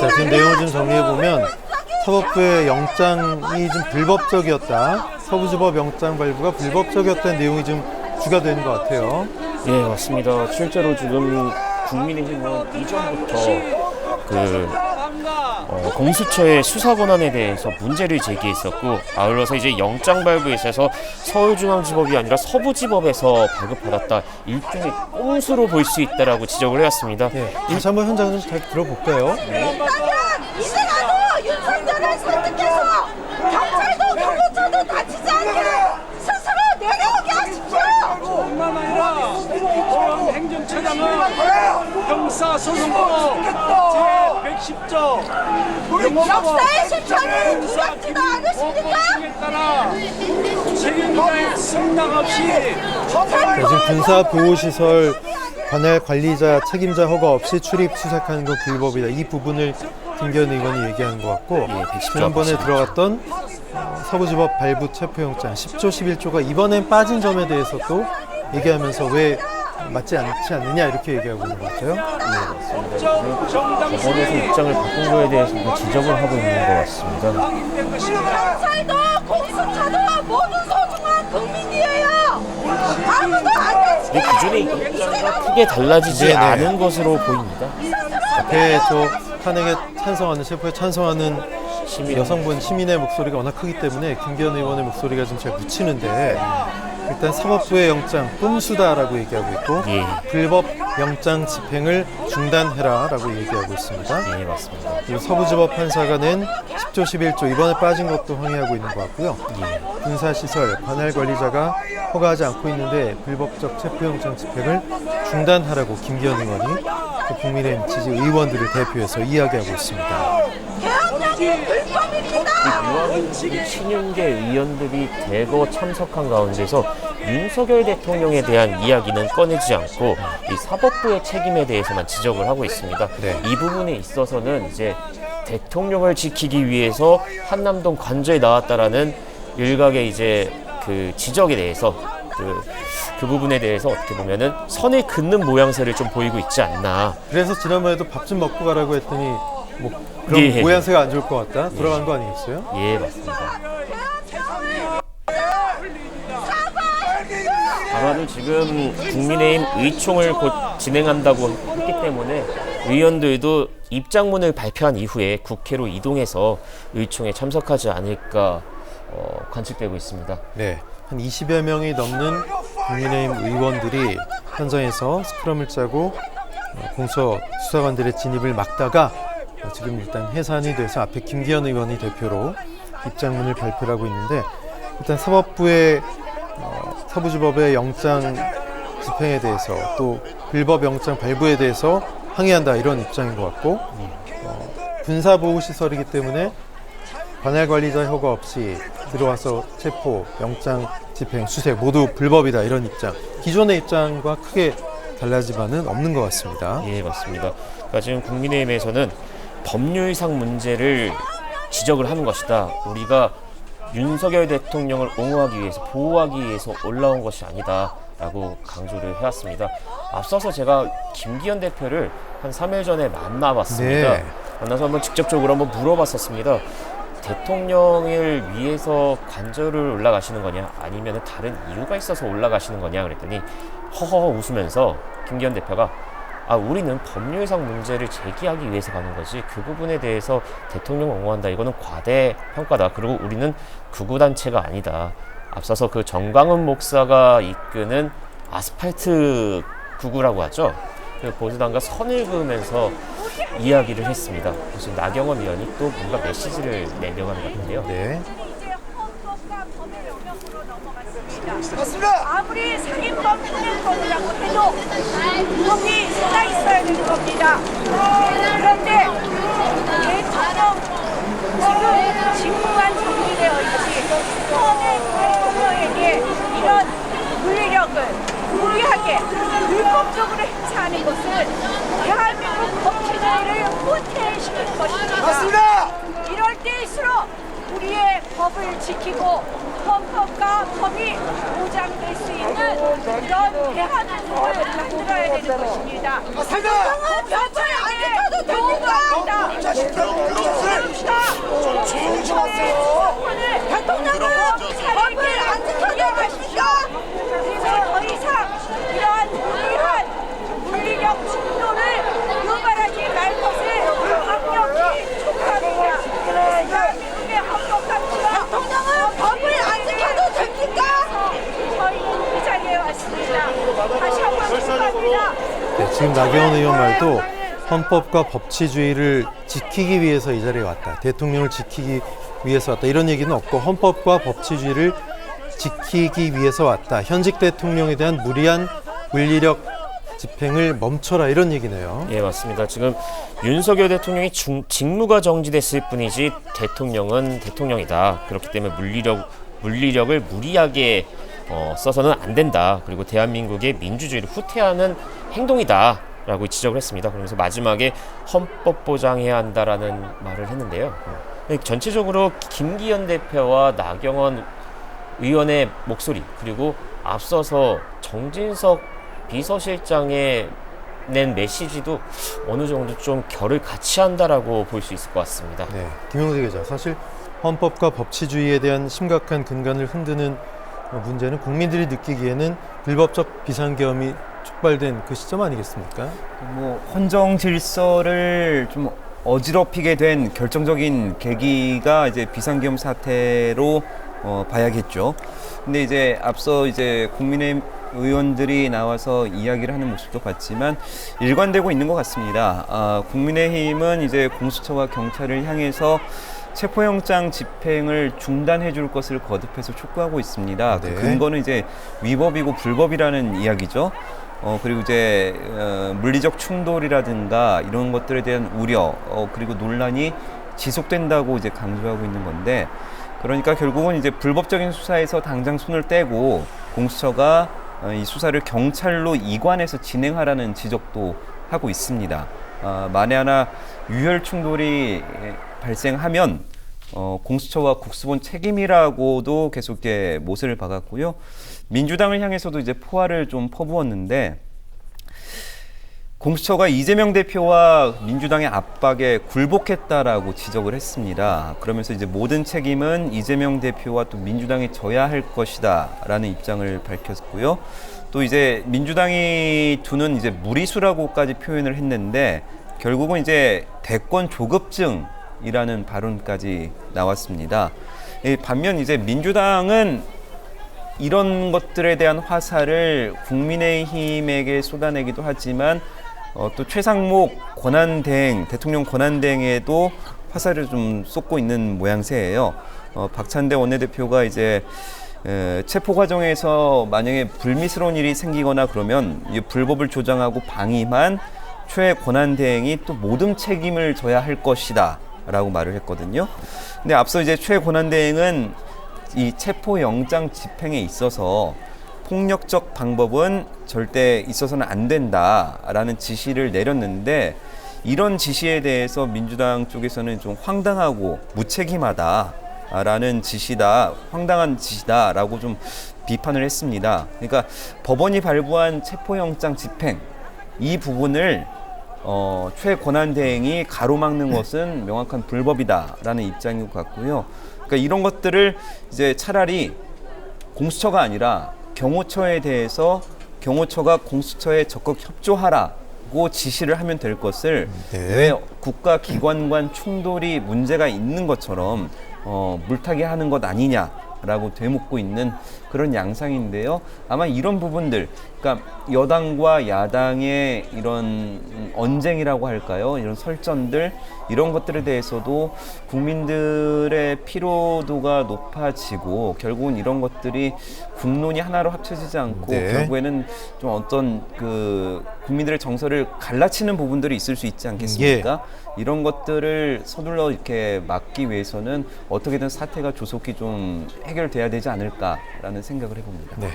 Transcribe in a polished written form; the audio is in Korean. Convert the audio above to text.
자, 지금 내용을 좀 정리해보면 사법부의 영장이 좀 불법적이었다. 서부지법 영장 발부가 불법적이었다는 내용이 좀 주가 되는 것 같아요. 예, 맞습니다. 실제로 지금 국민의힘은 이전부터 공수처의 수사 권한에 대해서 문제를 제기했었고, 아울러서 이제 영장 발부에 있어서 서울중앙지법이 아니라 서부지법에서 발급받았다, 일종의 꼼수로 볼 수 있다라고 지적을 해왔습니다. 네, 다시 한번 현장 좀 잘 들어볼까요? 이제라도 윤석열을 설득해서 경찰도 경호처도 다치지 않게 스스로 내려오게 하십시오. 뿐만 아니라 행정처장은 형사소송법 제110조 역사의 실천을 두렵지도 않으십니까? 에 따라 책임자의 승낙 없이 자, 지금 군사보호시설 관할 관리자 책임자 허가 없이 출입 수색하는 건 불법이다. 이 부분을 김기현 의원이 얘기하는 것 같고, 지난번에 들어갔던 서부지법 발부 체포영장 10조 11조가 이번엔 빠진 점에 대해서 또 얘기하면서 왜 맞지 않지 않느냐 이렇게 얘기하고 있는 것 같아요. 법원에서 입장을 바꾼 거에 대해서 지적을 하고 있는 것 같습니다. 경찰도 공수처도 모두 소중한 국민이에요. 아무도 안 근데 다치게. 기존의 입장과 크게 달라지지 않은 것으로 보입니다. 앞에 저 탄핵에 찬성하는 체포에 찬성하는 여성분 시민의 목소리가 워낙 크기 때문에 김기현 의원의 목소리가 좀 잘 묻히는데, 일단 사법부의 영장 꼼수다라고 얘기하고 있고, 예. 불법 영장 집행을 중단해라라고 얘기하고 있습니다. 예, 맞습니다. 그리고 서부지법 판사가 낸 10조 11조 이번에 빠진 것도 항의하고 있는 것 같고요. 군사시설 관할 관리자가 허가하지 않고 있는데 불법적 체포영장 집행을 중단하라고 김기현 의원이 국민의힘 지지 의원들을 대표해서 이야기하고 있습니다. 개헌령이 불법입니다. 유학인 친윤계 의원들이 대거 참석한 가운데서 윤석열 대통령에 대한 이야기는 꺼내지 않고 이 사법부의 책임에 대해서만 지적을 하고 있습니다. 네. 이 부분에 있어서는 이제 대통령을 지키기 위해서 한남동 관저에 나왔다라는 일각의 이제 그 지적에 대해서 그 부분에 대해서 어떻게 보면은 선을 긋는 모양새를 좀 보이고 있지 않나. 그래서 지난번에도 밥 좀 먹고 가라고 했더니 뭐 그런 예. 모양새가 안 좋을 것 같다 돌아간 거 아니겠어요? 예, 맞습니다. 아마도 지금 국민의힘 의총을 곧 진행한다고 했기 때문에 의원들도 입장문을 발표한 이후에 국회로 이동해서 의총에 참석하지 않을까 관측되고 있습니다. 네, 한 20여 명이 넘는 국민의힘 의원들이 현장에서 스크럼을 짜고 공수처 수사관들의 진입을 막다가 지금 일단 해산이 돼서 앞에 김기현 의원이 대표로 입장문을 발표하고 있는데, 일단 사법부의 서부지법의 영장 집행에 대해서 또 불법 영장 발부에 대해서 항의한다 이런 입장인 것 같고, 군사보호시설이기 때문에 관할 관리자 허가 없이 들어와서 체포, 영장 집행, 수색 모두 불법이다 이런 입장. 기존의 입장과 크게 달라지만은 없는 것 같습니다. 예, 맞습니다. 그러니까 지금 국민의힘에서는 법률상 문제를 지적을 하는 것이다. 우리가 윤석열 대통령을 옹호하기 위해서, 보호하기 위해서 올라온 것이 아니다라고 강조를 해왔습니다. 앞서서 제가 김기현 대표를 한 3일 전에 만나봤습니다. 네. 만나서 한번 직접적으로 한번 물어봤었습니다. 대통령을 위해서 관저를 올라가시는 거냐, 아니면 다른 이유가 있어서 올라가시는 거냐 그랬더니 허허 웃으면서 김기현 대표가 우리는 법률상 문제를 제기하기 위해서 가는 거지, 그 부분에 대해서 대통령을 옹호한다, 이거는 과대평가다. 그리고 우리는 극우단체가 아니다. 앞서서 그 정광훈 목사가 이끄는 아스팔트 극우라고 하죠. 그 보수당과 선을 그으면서 이야기를 했습니다. 그래서 나경원 의원이 또 뭔가 메시지를 내려가는 것 같은데요. 네. 아무리 살인범 살인범이라고 해도 법이 살아 있어야 되는 겁니다. 그런데 대통령 지금 직무만 정리되어 있지 헌의 대통령에게 이런 물력을 무리하게 불법적으로 행사하는 것은 대한민국 법치주의를 후퇴시킬 것입니다. 이럴 때일수록 우리의 법을 지키고 헌법과 법이 보장될 수 있는 그런 대한민국을 만들어야 되는 것입니다. 대통령은 법을 안 지켜도 됩니까? 대통령은 법을 안 지켜도 됩니까? 그래서 더 이상 이러한 무리한 물리력 충돌을 유발하지 말 것을 강력히 촉구합니다. 대한민국의 헌법 가치와 대통령은 법을 안 지켜도 됩니까? 저희는 이 자리에 왔습니다. 다시 한번 축하합니다. 네, 지금 나경원 의원 말도 헌법과 법치주의를 지키기 위해서 이 자리에 왔다. 대통령을 지키기 위해서 왔다. 이런 얘기는 없고 헌법과 법치주의를 지키기 위해서 왔다. 현직 대통령에 대한 무리한 물리력 집행을 멈춰라 이런 얘기네요. 예, 맞습니다. 지금 윤석열 대통령이 직무가 정지됐을 뿐이지 대통령은 대통령이다. 그렇기 때문에 물리력을 무리하게 써서는 안 된다. 그리고 대한민국의 민주주의를 후퇴하는 행동이다. 라고 지적을 했습니다. 그러면서 마지막에 헌법 보장해야 한다라는 말을 했는데요. 전체적으로 김기현 대표와 나경원 의원의 목소리, 그리고 앞서서 정진석 비서실장의 낸 메시지도 어느 정도 좀 결을 같이 한다라고 볼 수 있을 것 같습니다. 네, 김용재 기자, 사실 헌법과 법치주의에 대한 심각한 근간을 흔드는 문제는 국민들이 느끼기에는 불법적 비상계엄이 촉발된 그 시점 아니겠습니까? 뭐 헌정 질서를 좀 어지럽히게 된 결정적인 계기가 이제 비상계엄 사태로 봐야겠죠. 근데 이제 앞서 이제 국민의힘 의원들이 나와서 이야기를 하는 모습도 봤지만 일관되고 있는 것 같습니다. 국민의힘은 이제 공수처와 경찰을 향해서 체포영장 집행을 중단해 줄 것을 거듭해서 촉구하고 있습니다. 네. 그 근거는 이제 위법이고 불법이라는 이야기죠. 그리고 이제 물리적 충돌이라든가 이런 것들에 대한 우려, 그리고 논란이 지속된다고 이제 강조하고 있는 건데, 그러니까 결국은 이제 불법적인 수사에서 당장 손을 떼고 공수처가 이 수사를 경찰로 이관해서 진행하라는 지적도 하고 있습니다. 만에 하나 유혈 충돌이 발생하면 공수처와 국수본 책임이라고도 계속 이렇게 못을 박았고요. 민주당을 향해서도 이제 포화를 좀 퍼부었는데, 공수처가 이재명 대표와 민주당의 압박에 굴복했다라고 지적을 했습니다. 그러면서 이제 모든 책임은 이재명 대표와 또 민주당이 져야 할 것이다라는 입장을 밝혔고요. 또 이제 민주당이 두는 이제 무리수라고까지 표현을 했는데, 결국은 이제 대권 조급증이라는 발언까지 나왔습니다. 반면 이제 민주당은 이런 것들에 대한 화살을 국민의힘에게 쏟아내기도 하지만 또 최상목 권한대행, 대통령 권한대행에도 화살을 좀 쏟고 있는 모양새예요. 박찬대 원내대표가 이제 체포 과정에서 만약에 불미스러운 일이 생기거나 그러면 이 불법을 조장하고 방임한 최 권한대행이 또 모든 책임을 져야 할 것이다 라고 말을 했거든요. 근데 앞서 이제 최 권한대행은 이 체포영장 집행에 있어서 폭력적 방법은 절대 있어서는 안 된다라는 지시를 내렸는데, 이런 지시에 대해서 민주당 쪽에서는 좀 황당하고 무책임하다라는 지시다, 황당한 지시다라고 좀 비판을 했습니다. 그러니까 법원이 발부한 체포영장 집행, 이 부분을 최 권한대행이 가로막는 것은 명확한 불법이다라는 입장인 것 같고요. 그러니까 이런 것들을 이제 차라리 공수처가 아니라 경호처에 대해서 경호처가 공수처에 적극 협조하라고 지시를 하면 될 것을 네. 왜 국가기관 간 충돌이 문제가 있는 것처럼 물타기 하는 것 아니냐라고 되묻고 있는 그런 양상인데요. 아마 이런 부분들, 그러니까 여당과 야당의 이런 언쟁이라고 할까요? 이런 설전들, 이런 것들에 대해서도 국민들의 피로도가 높아지고 결국은 이런 것들이 국론이 하나로 합쳐지지 않고 네. 결국에는 좀 어떤 그 국민들의 정서를 갈라치는 부분들이 있을 수 있지 않겠습니까? 이런 것들을 서둘러 이렇게 막기 위해서는 어떻게든 사태가 조속히 좀 해결돼야 되지 않을까라는 생각을 해봅니다. 네.